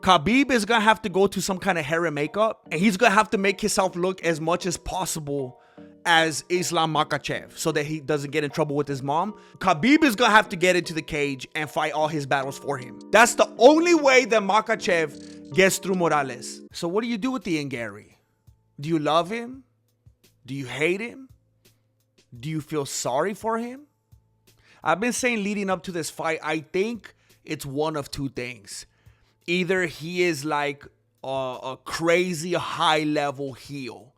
Khabib is going to have to go to some kind of hair and makeup, and he's going to have to make himself look as much as possible as Islam Makhachev so that he doesn't get in trouble with his mom. Khabib is going to have to get into the cage and fight all his battles for him. That's the only way that Makhachev gets through Morales. So what do you do with Ian Garry? Do you love him? Do you hate him? Do you feel sorry for him? I've been saying leading up to this fight, I think it's one of two things. Either he is like a crazy high-level heel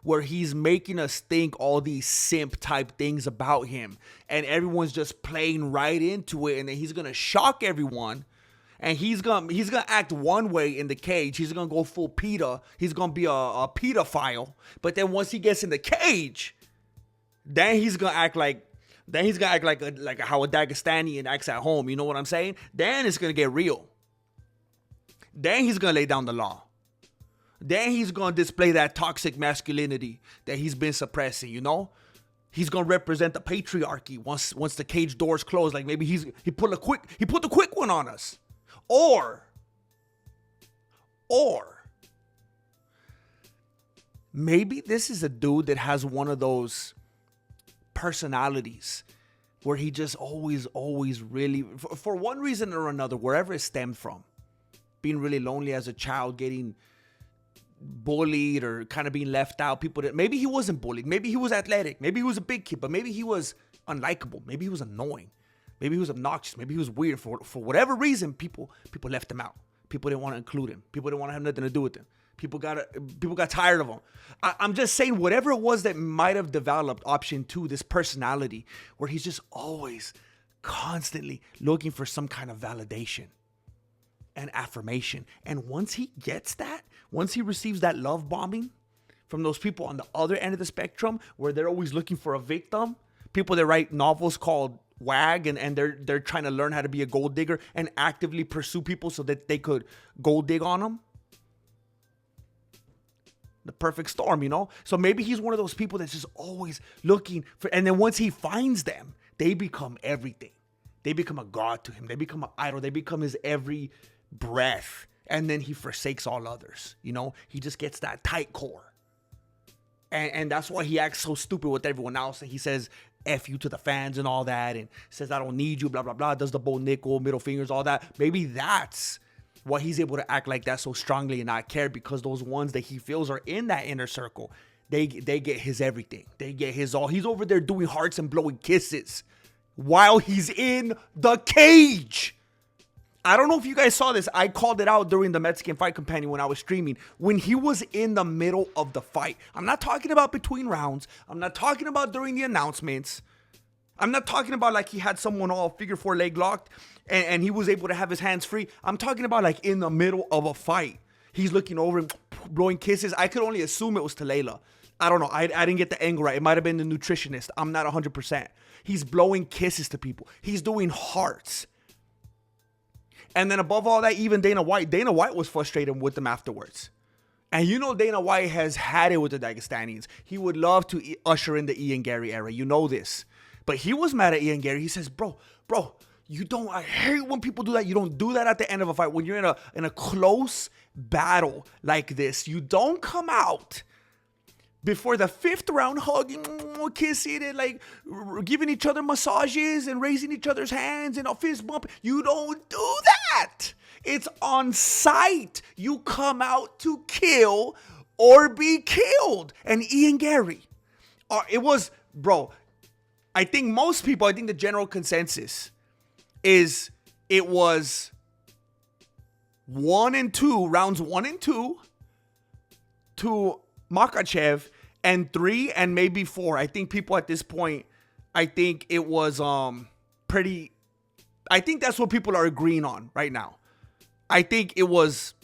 where he's making us think all these simp type things about him, and everyone's just playing right into it, and then he's gonna shock everyone, and he's gonna act one way in the cage. He's gonna go full PETA. He's gonna be a pedophile. But then once he gets in the cage, then he's gonna act like how a Dagestanian acts at home. You know what I'm saying? Then it's gonna get real. Then he's gonna lay down the law. Then he's going to display that toxic masculinity that he's been suppressing, you know? He's going to represent the patriarchy once the cage doors close. Like maybe he put the quick one on us. Or maybe this is a dude that has one of those personalities where he just always really, for one reason or another, wherever it stemmed from, being really lonely as a child, getting bullied or kind of being left out. People that maybe he wasn't bullied, maybe he was athletic, maybe he was a big kid, but maybe he was unlikable, maybe he was annoying, maybe he was obnoxious, maybe he was weird. For whatever reason, people left him out. People didn't want to include him. People didn't want to have nothing to do with him. People got tired of him. I'm just saying, whatever it was that might have developed option 2, this personality where he's just always constantly looking for some kind of validation and affirmation. And once he gets that, once he receives that love bombing from those people on the other end of the spectrum where they're always looking for a victim, people that write novels called WAG and they're trying to learn how to be a gold digger and actively pursue people so that they could gold dig on them. The perfect storm, you know? So maybe he's one of those people that's just always looking for, and then once he finds them, they become everything. They become a god to him. They become an idol. They become his every breath, and then he forsakes all others. You know, he just gets that tight core, and that's why he acts so stupid with everyone else. And he says F you to the fans and all that, and says I don't need you, blah blah blah, does the Bo Nickel, middle fingers, all that. Maybe that's why he's able to act like that so strongly and not care, because those ones that he feels are in that inner circle, they get his everything. They get his all. He's over there doing hearts and blowing kisses while he's in the cage. I don't know if you guys saw this. I called it out during the Mexican Fight Companion when I was streaming. When he was in the middle of the fight. I'm not talking about between rounds. I'm not talking about during the announcements. I'm not talking about like he had someone all figure 4 leg locked and he was able to have his hands free. I'm talking about like in the middle of a fight. He's looking over and blowing kisses. I could only assume it was to Layla. I don't know. I didn't get the angle right. It might have been the nutritionist. I'm not 100%. He's blowing kisses to people. He's doing hearts. And then above all that, even Dana White was frustrated with them afterwards. And you know Dana White has had it with the Dagestanians. He would love to usher in the Ian Garry era. You know this. But he was mad at Ian Garry. He says, bro, I hate when people do that. You don't do that at the end of a fight. When you're in a close battle like this, you don't come out before the 5th round hugging, kissing, and like giving each other massages and raising each other's hands and a fist bump. You don't do that. It's on sight. You come out to kill or be killed. And Ian Garry, it was, bro, I think the general consensus is it was rounds 1 and 2 to Makhachev, and 3 and maybe 4. I think people at this point, I think it was pretty, I think that's what people are agreeing on right now. I think it was,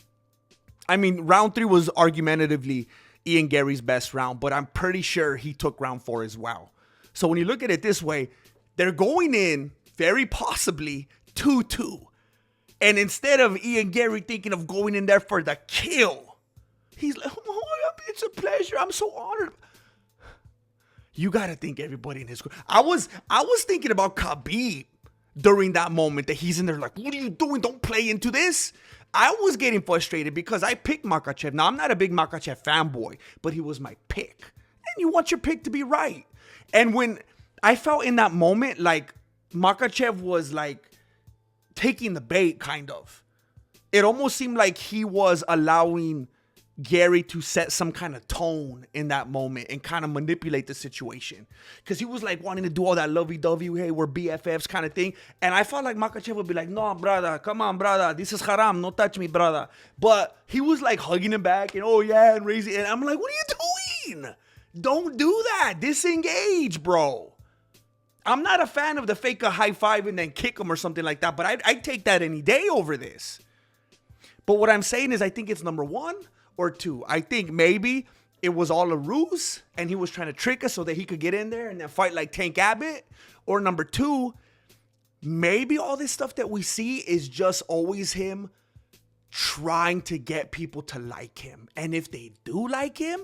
round 3 was argumentatively Ian Garry's best round, but I'm pretty sure he took round 4 as well. So when you look at it this way, they're going in very possibly 2-2. And instead of Ian Garry thinking of going in there for the kill, he's like, oh, it's a pleasure. I'm so honored. You got to think everybody in his group. I was thinking about Khabib during that moment that he's in there like, what are you doing? Don't play into this. I was getting frustrated because I picked Makhachev. Now, I'm not a big Makhachev fanboy, but he was my pick. And you want your pick to be right. And when I felt in that moment, like Makhachev was like taking the bait, kind of. It almost seemed like he was allowing Garry to set some kind of tone in that moment and kind of manipulate the situation. Because he was like wanting to do all that lovey-dovey, hey, we're BFFs kind of thing. And I felt like Makhachev would be like, no, brother, come on, brother. This is haram. No touch me, brother. But he was like hugging him back and, oh, yeah, and raising. And I'm like, what are you doing? Don't do that. Disengage, bro. I'm not a fan of the fake a high five and then kick him or something like that. But I'd take that any day over this. But what I'm saying is I think it's number one or two. I think maybe it was all a ruse and he was trying to trick us so that he could get in there and then fight like Tank Abbott. Or number two, maybe all this stuff that we see is just always him trying to get people to like him. And if they do like him,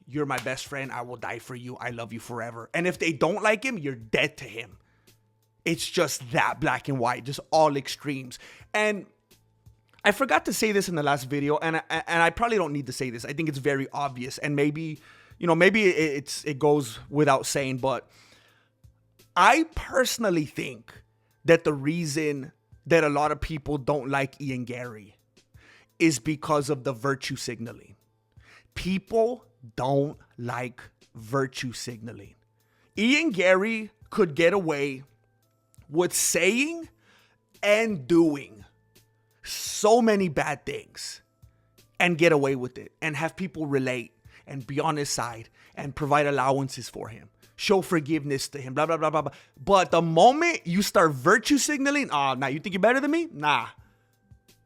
you're my best friend. I will die for you. I love you forever. And if they don't like him, you're dead to him. It's just that black and white, just all extremes. And I forgot to say this in the last video, and I probably don't need to say this. I think it's very obvious, and maybe it goes without saying, but I personally think that the reason that a lot of people don't like Ian Garry is because of the virtue signaling. People don't like virtue signaling. Ian Garry could get away with saying and doing so many bad things and get away with it and have people relate and be on his side and provide allowances for him, show forgiveness to him, blah, blah, blah, blah, blah. But the moment you start virtue signaling, now you think you're better than me? Nah.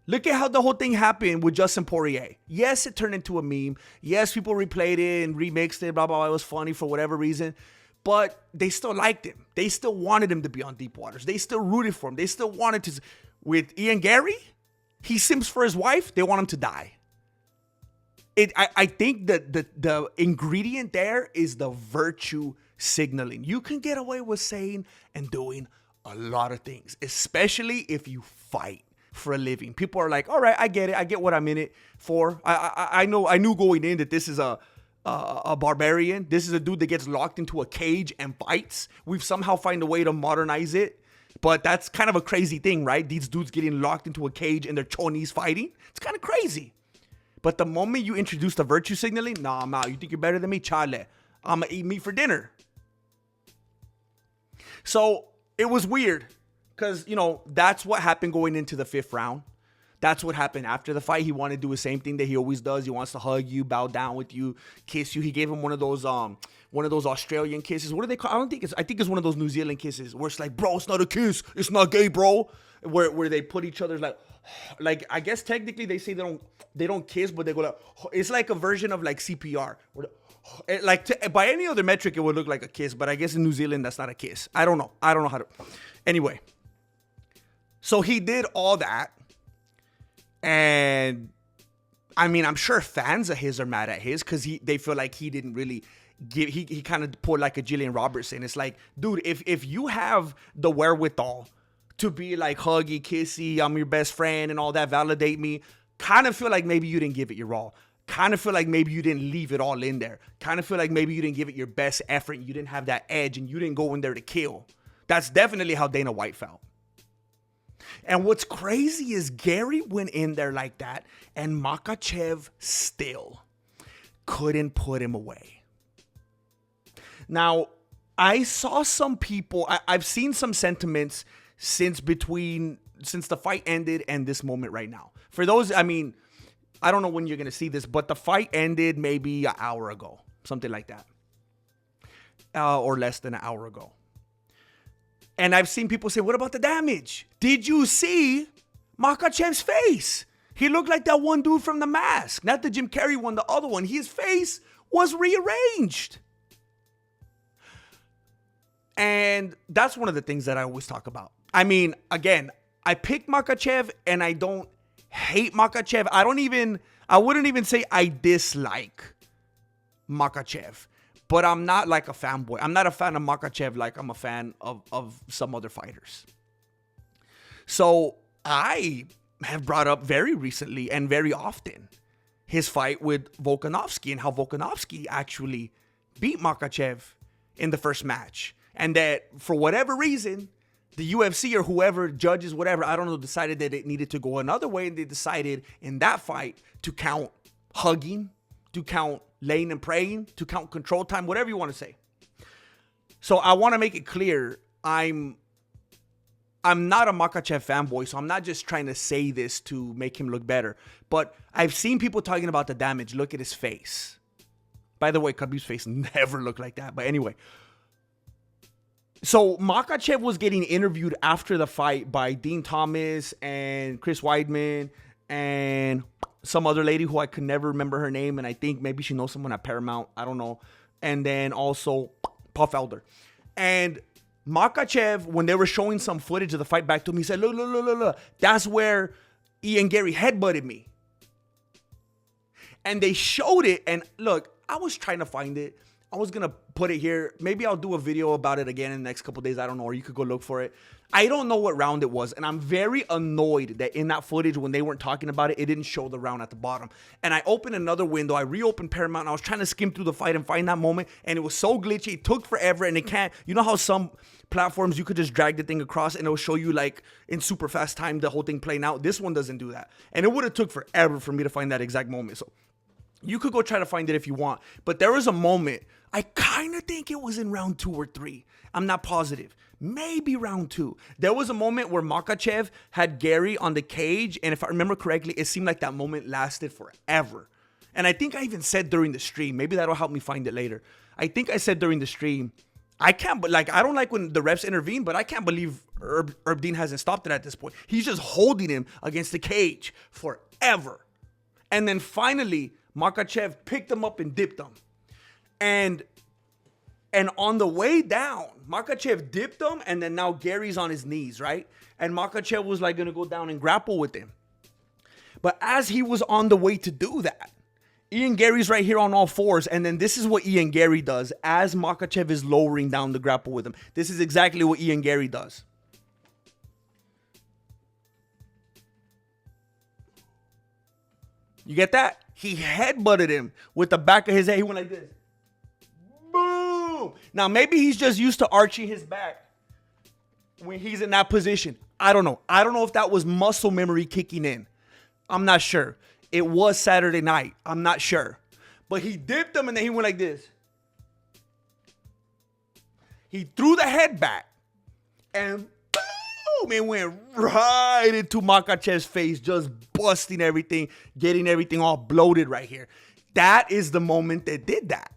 Look at how the whole thing happened with Justin Poirier. Yes, it turned into a meme. Yes, people replayed it and remixed it, blah, blah, blah. It was funny for whatever reason. But they still liked him. They still wanted him to be on Deep Waters. They still rooted for him. They still wanted to. With Ian Garry, he simps for his wife. They want him to die. I think that the ingredient there is the virtue signaling. You can get away with saying and doing a lot of things, especially if you fight for a living. People are like, all right, I get it. I get what I'm in it for. I knew going in that this is a barbarian. This is a dude that gets locked into a cage and fights. We've somehow found a way to modernize it. But that's kind of a crazy thing, right? These dudes getting locked into a cage and they're chonies fighting. It's kind of crazy. But the moment you introduce the virtue signaling, nah, I'm out. You think you're better than me? Chale. I'm going to eat meat for dinner. So it was weird because, that's what happened going into the 5th round. That's what happened after the fight. He wanted to do the same thing that he always does. He wants to hug you, bow down with you, kiss you. He gave him one of those Australian kisses. What do they call? I think it's one of those New Zealand kisses where it's like, bro, it's not a kiss. It's not gay, bro. Where they put each other's like I guess technically they say they don't kiss, but they go like, it's like a version of like CPR. By any other metric, it would look like a kiss, but I guess in New Zealand that's not a kiss. I don't know how to. Anyway, so he did all that. And I mean, I'm sure fans of his are mad at his because they feel like he didn't really give. He kind of pulled like a Jillian Robertson. It's like, dude, if you have the wherewithal to be like huggy, kissy, I'm your best friend and all that, validate me. Kind of feel like maybe you didn't give it your all. Kind of feel like maybe you didn't leave it all in there. Kind of feel like maybe you didn't give it your best effort. You didn't have that edge and you didn't go in there to kill. That's definitely how Dana White felt. And what's crazy is Garry went in there like that, and Makhachev still couldn't put him away. Now, I saw some people, I've seen some sentiments since the fight ended and this moment right now. For those, I mean, I don't know when you're going to see this, but the fight ended maybe an hour ago, something like that, or less than an hour ago. And I've seen people say, what about the damage? Did you see Makhachev's face? He looked like that one dude from The Mask. Not the Jim Carrey one, the other one. His face was rearranged. And that's one of the things that I always talk about. I mean, again, I picked Makhachev and I don't hate Makhachev. I wouldn't even say I dislike Makhachev. But I'm not like a fanboy. I'm not a fan of Makhachev like I'm a fan of some other fighters. So I have brought up very recently and very often his fight with Volkanovski and how Volkanovski actually beat Makhachev in the first match. And that for whatever reason, the UFC or whoever, judges, whatever, I don't know, decided that it needed to go another way. And they decided in that fight to count hugging, to count laying and praying, to count control time, whatever you want to say. So I want to make it clear, I'm not a Makhachev fanboy, so I'm not just trying to say this to make him look better. But I've seen people talking about the damage. Look at his face. By the way, Khabib's face never looked like that. But anyway. So Makhachev was getting interviewed after the fight by Dean Thomas and Chris Weidman and some other lady who I could never remember her name. And I think maybe she knows someone at Paramount. I don't know. And then also Paul Felder. And Makhachev, when they were showing some footage of the fight back to him, he said, look. That's where Ian Garry headbutted me. And they showed it. And look, I was trying to find it. I was going to put it here. Maybe I'll do a video about it again in the next couple days. I don't know. Or you could go look for it. I don't know what round it was. And I'm very annoyed that in that footage, when they weren't talking about it, it didn't show the round at the bottom. And I opened another window. I reopened Paramount. And I was trying to skim through the fight and find that moment. And it was so glitchy. It took forever. And it can't. You know how some platforms you could just drag the thing across and it'll show you like in super fast time the whole thing playing out. This one doesn't do that. And it would have took forever for me to find that exact moment. So you could go try to find it if you want. But there was a moment, I kind of think it was in round 2 or 3. I'm not positive. Maybe round 2. There was a moment where Makhachev had Garry on the cage. And if I remember correctly, it seemed like that moment lasted forever. And I think I even said during the stream, maybe that'll help me find it later. I think I said during the stream, I don't like when the refs intervene, but I can't believe Herb Dean hasn't stopped it at this point. He's just holding him against the cage forever. And then finally, Makhachev picked him up and dipped him. And on the way down, Makhachev dipped him, and then now Gary's on his knees, right? And Makhachev was like going to go down and grapple with him. But as he was on the way to do that, Ian Garry's right here on all fours, and then this is what Ian Garry does as Makhachev is lowering down the grapple with him. This is exactly what Ian Garry does. You get that? He headbutted him with the back of his head. He went like this. Boom! Now, maybe he's just used to arching his back when he's in that position. I don't know. I don't know if that was muscle memory kicking in. I'm not sure. It was Saturday night. I'm not sure. But he dipped him and then he went like this. He threw the head back and boom, it went right into Makhachev's face, just busting everything, getting everything all bloated right here. That is the moment that did that.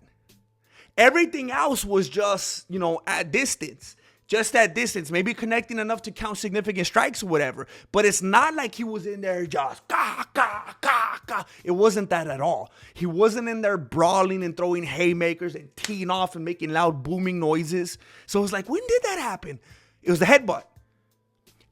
Everything else was just, at distance. Just at distance, maybe connecting enough to count significant strikes or whatever. But it's not like he was in there just ka. It wasn't that at all. He wasn't in there brawling and throwing haymakers and teeing off and making loud booming noises. So it was like, when did that happen? It was the headbutt.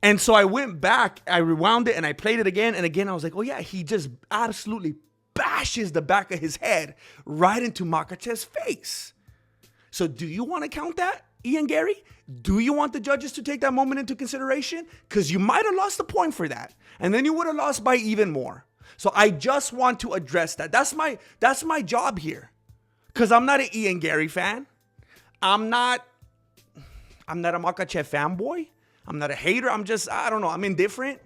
And so I went back, I rewound it, and I played it again. And again, I was like, oh yeah, he just absolutely bashes the back of his head right into Makhachev's face. So do you want to count that, Ian Garry? Do you want the judges to take that moment into consideration? Because you might have lost the point for that. And then you would have lost by even more. So I just want to address that. That's my job here. Because I'm not an Ian Garry fan. I'm not a Makhachev fanboy. I'm not a hater. I don't know. I'm indifferent.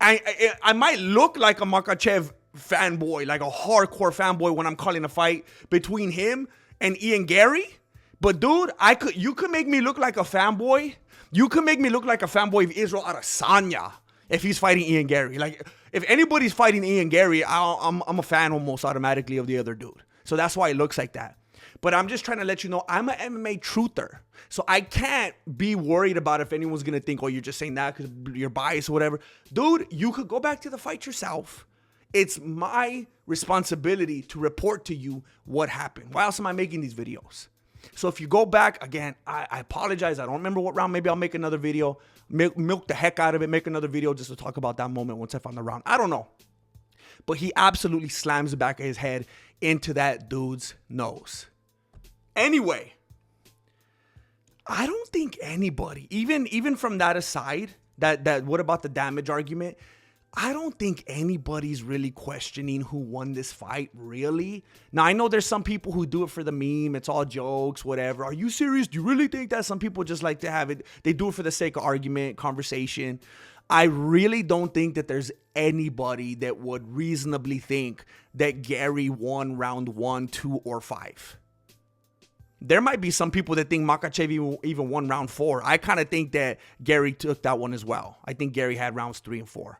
I might look like a Makhachev fanboy, like a hardcore fanboy when I'm calling a fight between him and Ian Garry. But dude, you could make me look like a fanboy. You could make me look like a fanboy of Israel Adesanya if he's fighting Ian Garry. Like, if anybody's fighting Ian Garry, I'm a fan almost automatically of the other dude. So that's why it looks like that. But I'm just trying to let you know, I'm an MMA truther. So I can't be worried about if anyone's going to think, oh, you're just saying that because you're biased or whatever. Dude, you could go back to the fight yourself. It's my responsibility to report to you what happened. Why else am I making these videos? So if you go back, again, I apologize. I don't remember what round. Maybe I'll make another video. Milk the heck out of it. Make another video just to talk about that moment once I find the round. I don't know. But he absolutely slams the back of his head into that dude's nose. Anyway, I don't think anybody, even from that aside, that what about the damage argument, I don't think anybody's really questioning who won this fight, really. Now, I know there's some people who do it for the meme. It's all jokes, whatever. Are you serious? Do you really think that? Some people just like to have it. They do it for the sake of argument, conversation. I really don't think that there's anybody that would reasonably think that Garry won round 1, 2, or 5. There might be some people that think Makhachev even won round 4. I kind of think that Garry took that one as well. I think Garry had rounds 3 and 4.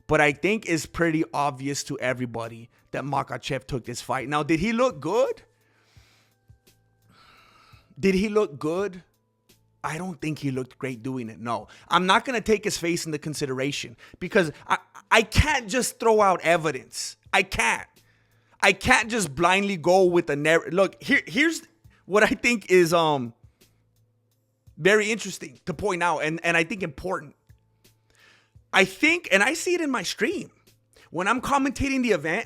But I think it's pretty obvious to everybody that Makhachev took this fight. Now, did he look good? Did he look good? I don't think he looked great doing it. No. I'm not going to take his face into consideration because I can't just throw out evidence. I can't just blindly go with the narrative. Look, here's what I think is very interesting to point out and I think important. I think, and I see it in my stream, when I'm commentating the event,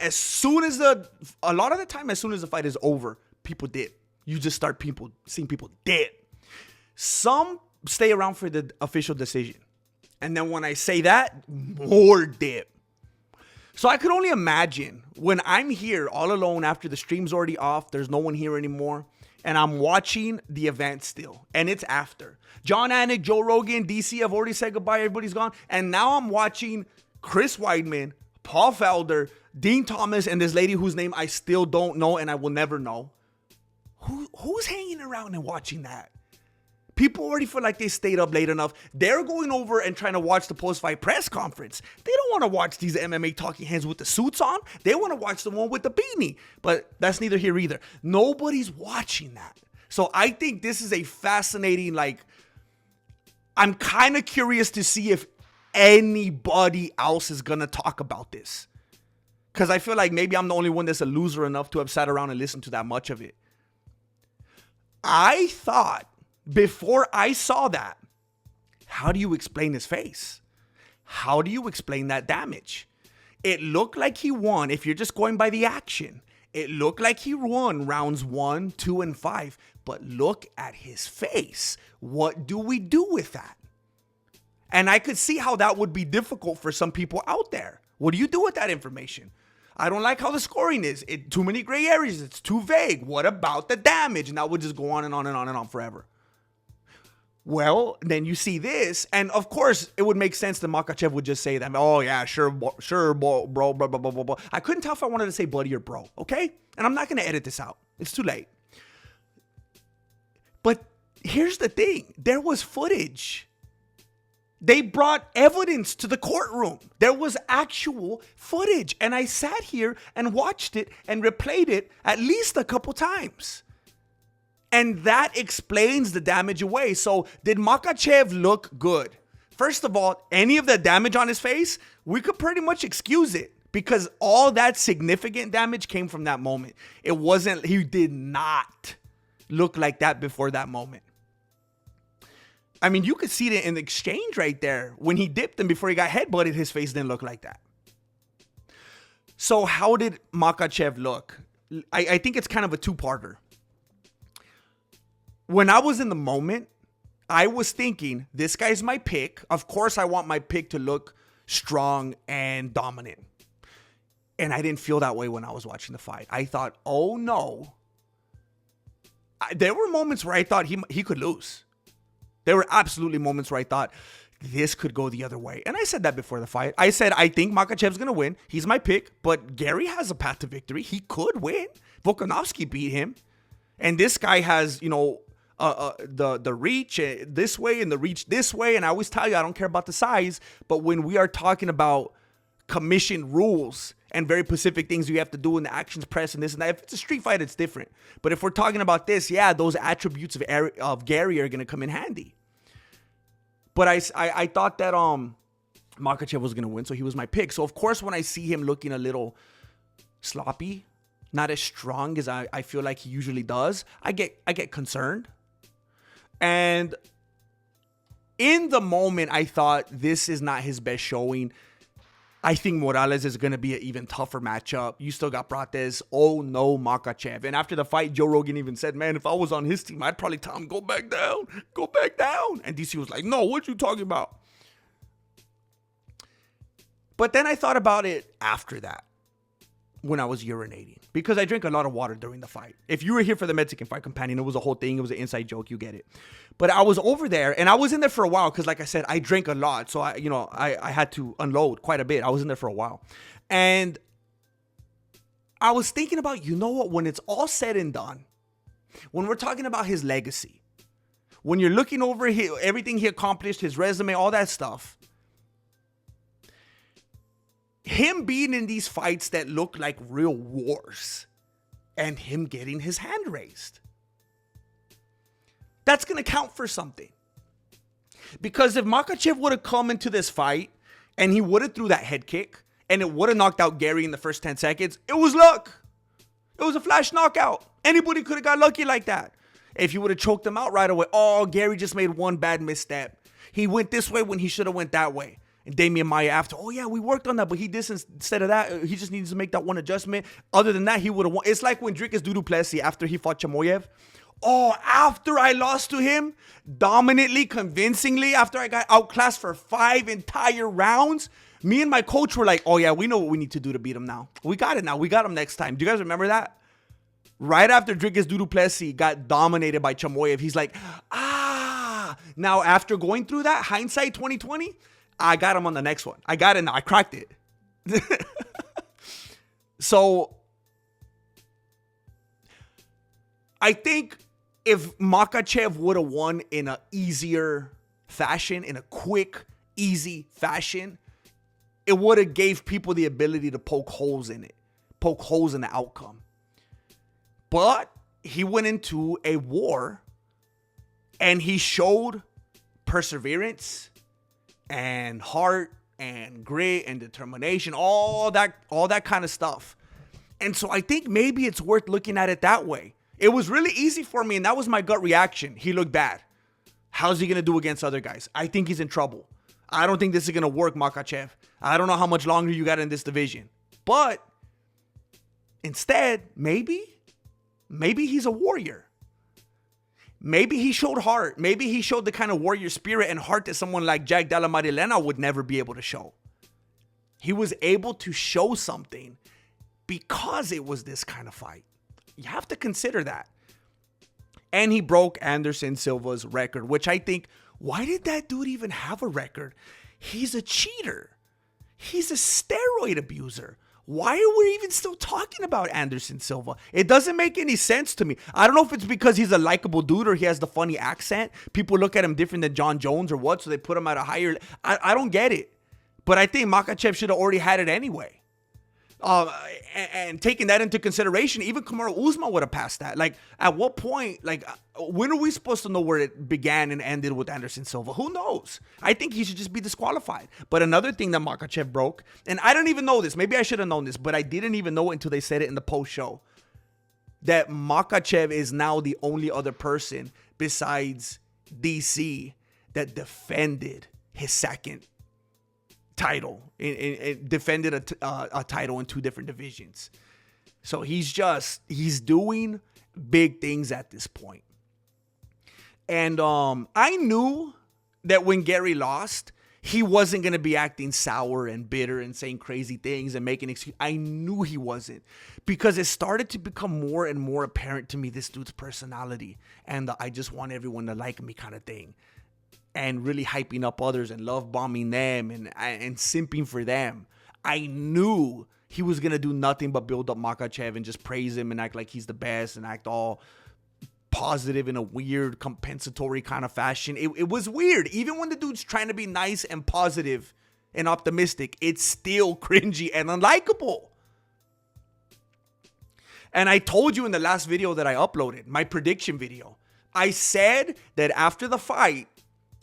a lot of the time, as soon as the fight is over, people dip. You just start seeing people dip. Some stay around for the official decision. And then when I say that, more dip. So I could only imagine when I'm here all alone after the stream's already off, there's no one here anymore, and I'm watching the event still, and it's after. John Anik, Joe Rogan, DC have already said goodbye. Everybody's gone. And now I'm watching Chris Weidman, Paul Felder, Dean Thomas, and this lady whose name I still don't know and I will never know. Who's hanging around and watching that? People already feel like they stayed up late enough. They're going over and trying to watch the post-fight press conference. They don't want to watch these MMA talking heads with the suits on. They want to watch the one with the beanie. But that's neither here either. Nobody's watching that. So I think this is a fascinating, I'm kind of curious to see if anybody else is going to talk about this. Because I feel like maybe I'm the only one that's a loser enough to have sat around and listened to that much of it. I thought, before I saw that, how do you explain his face? How do you explain that damage? It looked like he won, if you're just going by the action. It looked like he won rounds 1, 2, and 5. But look at his face. What do we do with that? And I could see how that would be difficult for some people out there. What do you do with that information? I don't like how the scoring is. Too many gray areas. It's too vague. What about the damage? And that would just go on and on and on and on forever. Well, then you see this, and of course, it would make sense that Makhachev would just say that. Oh, yeah, sure, bro, blah, blah, blah, blah, blah. I couldn't tell if I wanted to say buddy or bro, okay? And I'm not going to edit this out. It's too late. But here's the thing. There was footage. They brought evidence to the courtroom. There was actual footage. And I sat here and watched it and replayed it at least a couple times. And that explains the damage away. So did Makhachev look good? First of all, any of the damage on his face, we could pretty much excuse it because all that significant damage came from that moment. He did not look like that before that moment. I mean, you could see it in the exchange right there. When he dipped him before he got headbutted, his face didn't look like that. So how did Makhachev look? I think it's kind of a two-parter. When I was in the moment, I was thinking, this guy's my pick. Of course, I want my pick to look strong and dominant. And I didn't feel that way when I was watching the fight. I thought, oh no. There were moments where I thought he could lose. There were absolutely moments where I thought this could go the other way. And I said that before the fight. I said, I think Makhachev's going to win. He's my pick, but Garry has a path to victory. He could win. Volkanovski beat him. And this guy has, the reach this way and the reach this way. And I always tell you, I don't care about the size. But when we are talking about commission rules and very specific things you have to do in the actions press and this and that, if it's a street fight, it's different. But if we're talking about this, yeah, those attributes of Garry are going to come in handy. But I thought that Makhachev was going to win, so he was my pick. So, of course, when I see him looking a little sloppy, not as strong as I feel like he usually does, I get concerned. And in the moment, I thought this is not his best showing. I think Morales is going to be an even tougher matchup. You still got Prates. Oh, no, Makhachev. And after the fight, Joe Rogan even said, man, if I was on his team, I'd probably tell him, go back down. Go back down. And DC was like, no, what you talking about? But then I thought about it after that, when I was urinating, because I drank a lot of water during the fight. If you were here for the Mexican Fight Companion, it was a whole thing. It was an inside joke. You get it. But I was over there, and I was in there for a while because, like I said, I drank a lot. So, I had to unload quite a bit. I was in there for a while. And I was thinking about, you know what, when it's all said and done, when we're talking about his legacy, when you're looking over everything he accomplished, his resume, all that stuff, him being in these fights that look like real wars and him getting his hand raised, that's going to count for something. Because if Makhachev would have come into this fight and he would have threw that head kick and it would have knocked out Garry in the first 10 seconds, it was luck. It was a flash knockout. Anybody could have got lucky like that. If he would have choked him out right away, oh, Garry just made one bad misstep. He went this way when he should have went that way. And Damian Maia after, oh yeah, we worked on that, but he did instead of that, he just needs to make that one adjustment. Other than that, he would have won. It's like when Dricus du Plessis after he fought Chamoyev. Oh, after I lost to him, dominantly, convincingly, after I got outclassed for 5 entire rounds, me and my coach were like, oh yeah, we know what we need to do to beat him now. We got it now. We got him next time. Do you guys remember that? Right after Dricus du Plessis got dominated by Chamoyev, he's like, now after going through that, hindsight 2020, I got him on the next one. I got it now. I cracked it. So I think if Makhachev would have won in an easier fashion, in a quick, easy fashion, it would have gave people the ability to poke holes in it, poke holes in the outcome. But he went into a war and he showed perseverance and heart and grit and determination, all that kind of stuff. And so I think maybe it's worth looking at it that way. It was really easy for me, and that was my gut reaction. He looked bad. How's he going to do against other guys? I think he's in trouble. I don't think this is going to work, Makhachev. I don't know how much longer you got in this division. But instead, maybe he's a warrior. Maybe he showed heart. Maybe he showed the kind of warrior spirit and heart that someone like Jack Della Maddalena would never be able to show. He was able to show something because it was this kind of fight. You have to consider that. And he broke Anderson Silva's record, which I think, why did that dude even have a record? He's a cheater. He's a steroid abuser. Why are we even still talking about Anderson Silva? It doesn't make any sense to me. I don't know if it's because he's a likable dude or he has the funny accent. People look at him different than John Jones or what, so they put him at a higher... I don't get it. But I think Makhachev should have already had it anyway. And taking that into consideration, even Kamaru Usman would have passed that. Like, at what point, like, when are we supposed to know where it began and ended with Anderson Silva? Who knows? I think he should just be disqualified. But another thing that Makhachev broke, and I don't even know this, maybe I should have known this, but I didn't even know it until they said it in the post-show, that Makhachev is now the only other person besides DC that defended his second title, defended a title in 2 different divisions. So he's doing big things at this point. And I knew that when Garry lost, he wasn't going to be acting sour and bitter and saying crazy things and making excuses. I knew he wasn't, because it started to become more and more apparent to me, this dude's personality and the I just want everyone to like me kind of thing. And really hyping up others and love bombing them and simping for them. I knew he was going to do nothing but build up Makhachev and just praise him and act like he's the best and act all positive in a weird compensatory kind of fashion. It was weird. Even when the dude's trying to be nice and positive and optimistic, it's still cringy and unlikable. And I told you in the last video that I uploaded, my prediction video, I said that after the fight,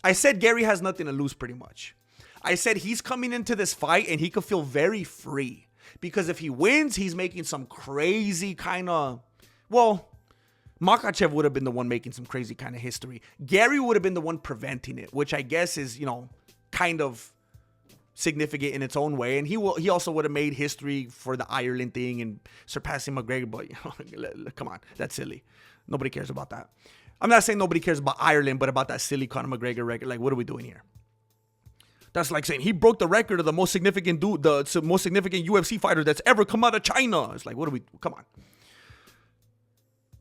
I said Garry has nothing to lose pretty much. I said he's coming into this fight and he could feel very free. Because if he wins, he's making some crazy kind of... Well, Makhachev would have been the one making some crazy kind of history. Garry would have been the one preventing it, which I guess is, kind of significant in its own way. And he also would have made history for the Ireland thing and surpassing McGregor. But, come on, that's silly. Nobody cares about that. I'm not saying nobody cares about Ireland, but about that silly Conor McGregor record. Like, what are we doing here? That's like saying he broke the record of the most significant most significant UFC fighter that's ever come out of China. It's like, come on.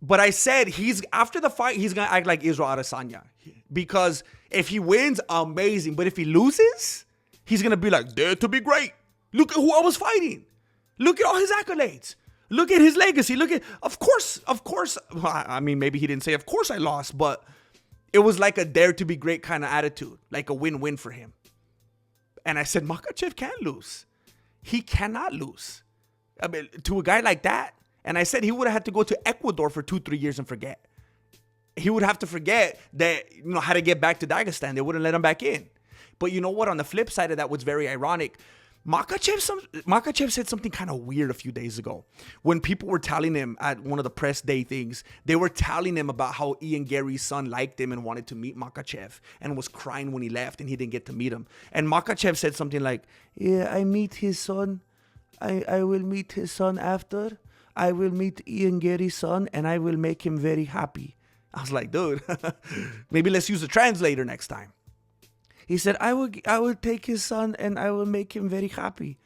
But I said after the fight, he's going to act like Israel Adesanya. Because if he wins, amazing. But if he loses, he's going to be like, dare to be great. Look at who I was fighting. Look at all his accolades. Look at his legacy. Of course. I mean, maybe he didn't say, of course I lost. But it was like a dare to be great kind of attitude. Like a win-win for him. And I said, Makhachev can't lose. He cannot lose. I mean, to a guy like that. And I said he would have had to go to Ecuador for 2-3 years and forget. He would have to forget that, how to get back to Dagestan. They wouldn't let him back in. But you know what? On the flip side of that, what's very ironic, Makhachev said something kind of weird a few days ago. When people were telling him at one of the press day things, they were telling him about how Ian Garry's son liked him and wanted to meet Makhachev and was crying when he left and he didn't get to meet him. And Makhachev said something like, yeah, I meet his son. I will meet his son after. I will meet Ian Garry's son and I will make him very happy. I was like, dude, maybe let's use a translator next time. He said, I will take his son and I will make him very happy.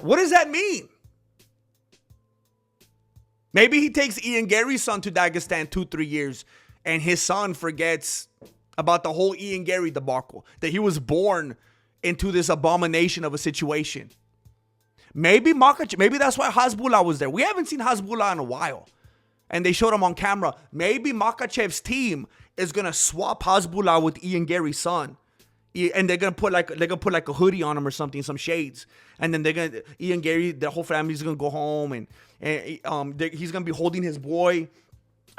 What does that mean? Maybe he takes Ian Garry's son to Dagestan 2-3 years and his son forgets about the whole Ian Garry debacle, that he was born into this abomination of a situation. Maybe that's why Hasbullah was there. We haven't seen Hasbullah in a while. And they showed him on camera. Maybe Makhachev's team is gonna swap Hasbullah with Ian Garry's son. And they're gonna put like a hoodie on him or something, some shades. And then Ian Garry, the whole family's gonna go home and he's gonna be holding his boy.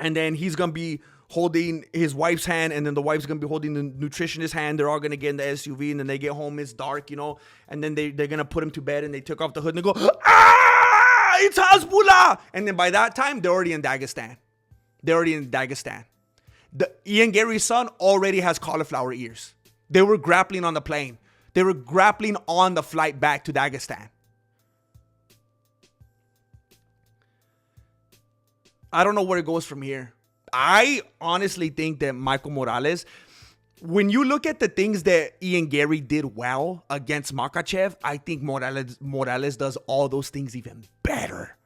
And then he's gonna be holding his wife's hand, and then the wife's gonna be holding the nutritionist's hand. They're all gonna get in the SUV, and then they get home, it's dark, and then they're gonna put him to bed, and they took off the hood and they go, ah, it's Hasbullah! And then by that time, they're already in Dagestan. The Ian Garry's son already has cauliflower ears. They were grappling on the plane. They were grappling on the flight back to Dagestan. I don't know where it goes from here. I honestly think that Michael Morales, when you look at the things that Ian Garry did well against Makhachev, I think Morales does all those things even better.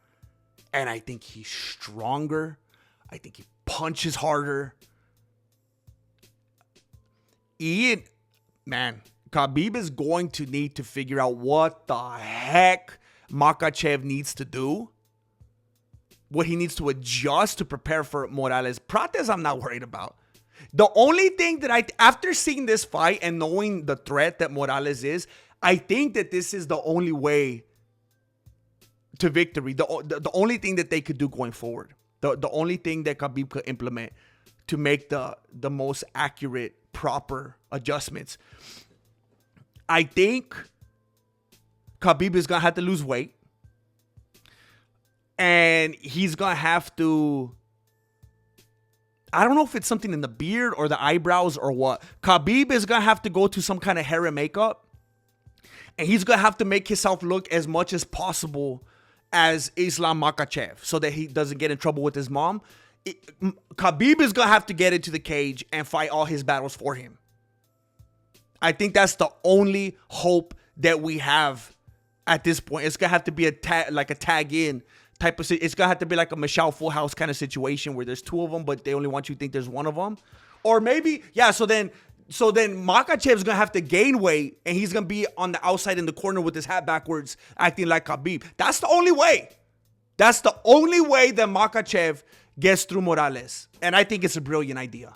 And I think he's stronger. I think he punches harder. Khabib is going to need to figure out what the heck Makhachev needs to do. What he needs to adjust to prepare for Morales. Prates, I'm not worried about. The only thing that after seeing this fight and knowing the threat that Morales is, I think that this is the only way to victory. The only thing that they could do going forward. The only thing that Khabib could implement to make the most accurate, proper adjustments. I think Khabib is going to have to lose weight. And he's going to have to, I don't know if it's something in the beard or the eyebrows or what. Khabib is going to have to go to some kind of hair and makeup. And he's going to have to make himself look as much as possible as Islam Makhachev so that he doesn't get in trouble with his mom. Khabib is going to have to get into the cage and fight all his battles for him. I think that's the only hope that we have at this point. It's going to have to be a tag-in type of, it's gonna have to be like a Michelle Full House kind of situation where there's two of them, but they only want you to think there's one of them. Or maybe, so then Makhachev's gonna have to gain weight and he's gonna be on the outside in the corner with his hat backwards, acting like Khabib. That's the only way. That's the only way that Makhachev gets through Morales. And I think it's a brilliant idea.